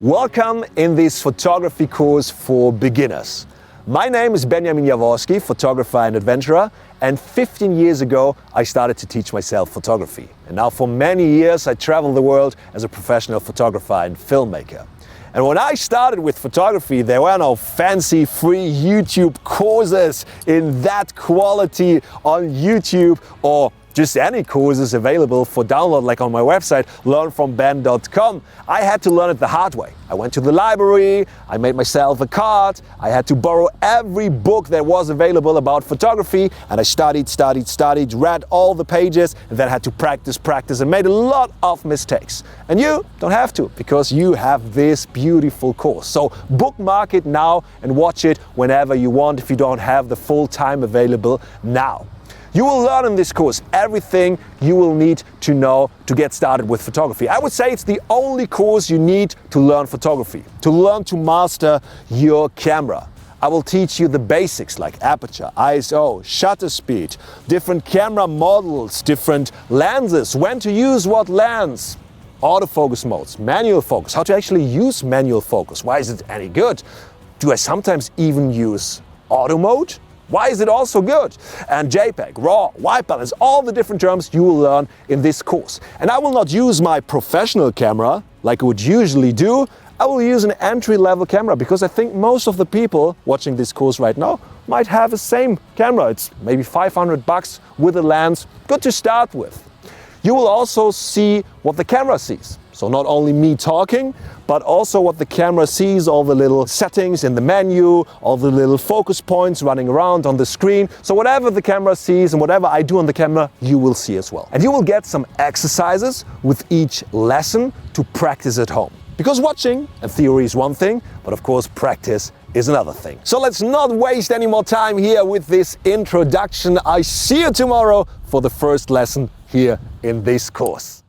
Welcome in this photography course for beginners. My name is Benjamin Jaworskyj, photographer and adventurer, and 15 years ago I started to teach myself photography. And now for many years I travel the world as a professional photographer and filmmaker. And when I started with photography, there were no fancy free YouTube courses in that quality on YouTube or just any courses available for download like on my website learnfromben.com. I had to learn it the hard way. I went to the library, I made myself a card, I had to borrow every book that was available about photography, and I studied, read all the pages, and then had to practice and made a lot of mistakes. And you don't have to, because you have this beautiful course. So bookmark it now and watch it whenever you want if you don't have the full time available now. You will learn in this course everything you will need to know to get started with photography. I would say it's the only course you need to learn photography, to learn to master your camera. I will teach you the basics like aperture, ISO, shutter speed, different camera models, different lenses, when to use what lens, autofocus modes, manual focus, how to actually use manual focus, why is it any good? Do I sometimes even use auto mode? Why is it also good? And JPEG, RAW, white balance, all the different terms you will learn in this course. And I will not use my professional camera like I would usually do. I will use an entry-level camera because I think most of the people watching this course right now might have the same camera. It's maybe $500 with a lens, good to start with. You will also see what the camera sees. So not only me talking, but also what the camera sees, all the little settings in the menu, all the little focus points running around on the screen. So whatever the camera sees and whatever I do on the camera, you will see as well. And you will get some exercises with each lesson to practice at home. Because watching and theory is one thing, but of course practice is another thing. So let's not waste any more time here with this introduction. I see you tomorrow for the first lesson here in this course.